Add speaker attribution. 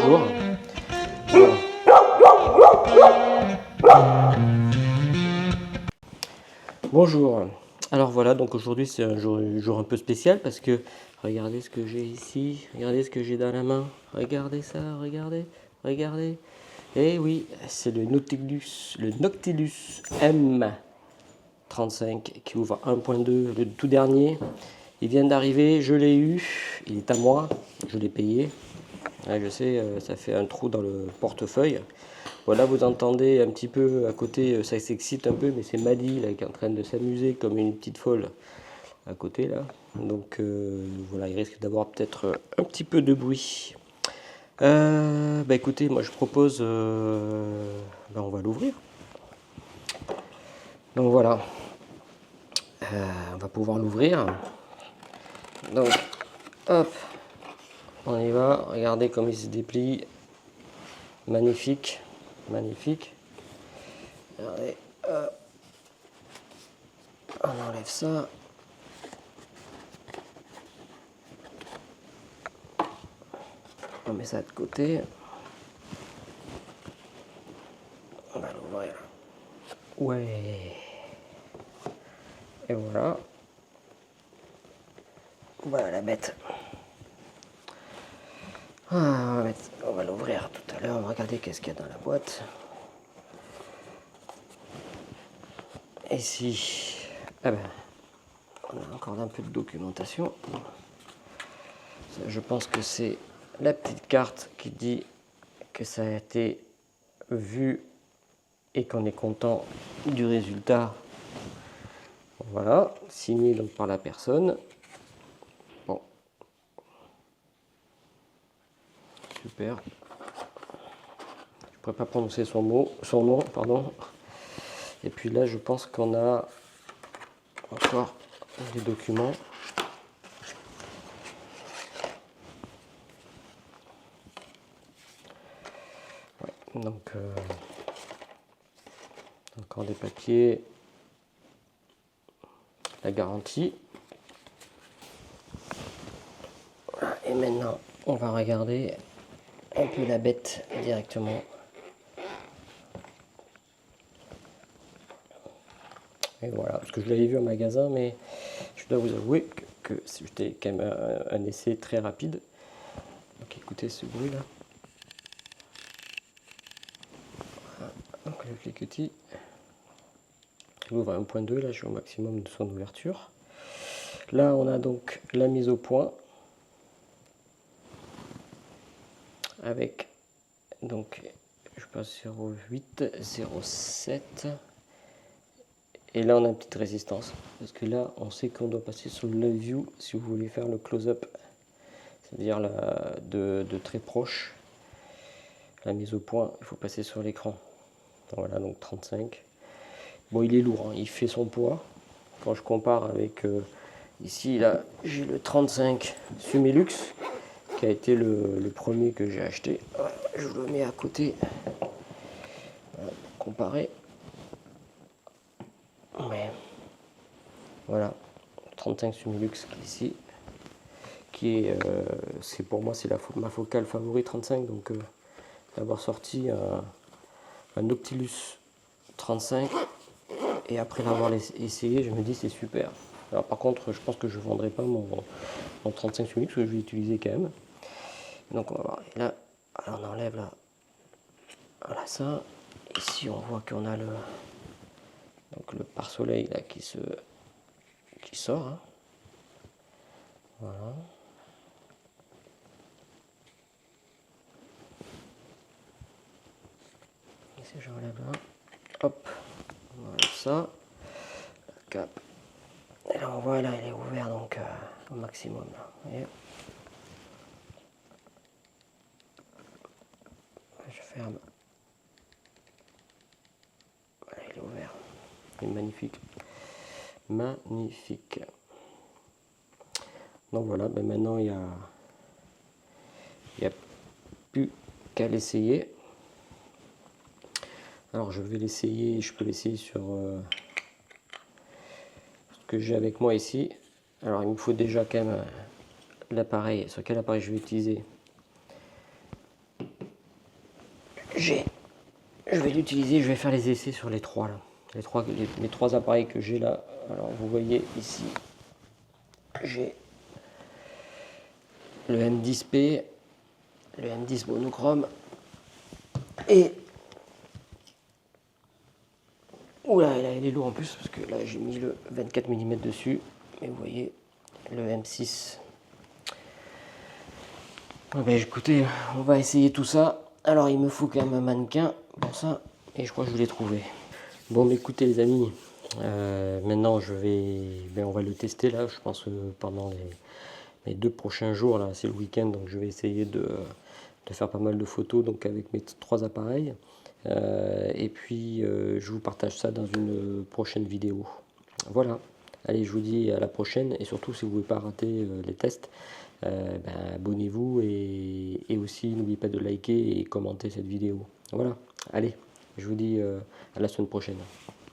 Speaker 1: bonjour. Bon. Bonjour. Alors voilà, donc aujourd'hui c'est un jour un peu spécial parce que regardez ce que j'ai ici, regardez ce que j'ai dans la main, regardez ça, regardez. Et oui, c'est le Noctilus M35 qui ouvre 1.2, le tout dernier. Il vient d'arriver, je l'ai eu, il est à moi, je l'ai payé. Ouais, je sais, ça fait un trou dans le portefeuille. Voilà, vous entendez un petit peu à côté, ça s'excite un peu, mais c'est Maddy là, qui est en train de s'amuser comme une petite folle à côté là. Donc voilà, il risque d'avoir peut-être un petit peu de bruit. Bah écoutez, moi je propose, on va l'ouvrir. Donc voilà, on va pouvoir l'ouvrir. Donc hop, on y va. Regardez comme il se déplie. Magnifique, magnifique. Regardez, on enlève ça. On met ça de côté. On va l'ouvrir. Ouais. Et voilà. Voilà la bête. Ah, on va l'ouvrir tout à l'heure. On va regarder qu'est-ce qu'il y a dans la boîte. Ici, ah ben, on a encore un peu de documentation. Ça, je pense que c'est la petite carte qui dit que ça a été vu et qu'on est content du résultat. Voilà, signé donc par la personne. Bon, super. Je ne pourrais pas prononcer son nom, pardon. Et puis là, je pense qu'on a encore des documents. Ouais, donc, encore des papiers. La garantie. Voilà, et maintenant, on va regarder un peu la bête directement. Et voilà, parce que je l'avais vu en magasin, mais je dois vous avouer que c'était quand même un essai très rapide. Donc écoutez ce bruit là. Voilà, donc le cliquetis. Il ouvre à 1.2, là je suis au maximum de son ouverture. Là on a donc la mise au point. Avec donc je passe 0,8, 0,7. Et là, on a une petite résistance. Parce que là, on sait qu'on doit passer sur le live view si vous voulez faire le close-up. C'est-à-dire de très proche. La mise au point, il faut passer sur l'écran. Voilà, donc 35. Bon, il est lourd, hein, il fait son poids. Quand je compare avec ici, là, j'ai le 35 Sumilux, qui a été le premier que j'ai acheté. Voilà, je vous le mets à côté. Voilà, comparer. Mais voilà, 35 Sumilux ici, qui est, c'est pour moi c'est ma focale favori 35, donc d'avoir sorti un Noctilus 35 et après l'avoir essayé, je me dis c'est super. Alors par contre, je pense que je ne vendrai pas mon 35 Sumilux, parce que je vais l'utiliser quand même. Donc on va voir. Et là, alors on enlève là, voilà ça. Ici on voit qu'on a donc le pare-soleil là qui sort. Hein. Voilà. Ici j'enlève là. Hop. On enlève ça. La cape. Et là on voit là il est ouvert donc au maximum là. Vous voyez. Je ferme. Voilà, il est ouvert. Il est magnifique. Magnifique. Donc voilà, ben maintenant il y a plus qu'à l'essayer. Alors je vais l'essayer, je peux l'essayer sur ce que j'ai avec moi ici. Alors il me faut déjà quand même l'appareil. Sur quel appareil je vais utiliser? je vais l'utiliser, je vais faire les essais sur les trois là. Mes trois appareils que j'ai là. Alors vous voyez ici, j'ai le M10P, le M10 monochrome et oula, là il est lourd en plus parce que là j'ai mis le 24 mm dessus. Et vous voyez le M6. Ouais, ben, écoutez, on va essayer tout ça. Alors il me faut quand même un mannequin pour ça et je crois que je l'ai trouvé. Bon, mais écoutez les amis, maintenant on va le tester là. Je pense que pendant les 2 prochains jours là, c'est le week-end, donc je vais essayer de faire pas mal de photos donc avec mes 3 appareils. Et puis je vous partage ça dans une prochaine vidéo. Voilà. Allez, je vous dis à la prochaine et surtout si vous ne voulez pas rater les tests, abonnez-vous et aussi n'oubliez pas de liker et commenter cette vidéo. Voilà. Allez, je vous dis à la semaine prochaine.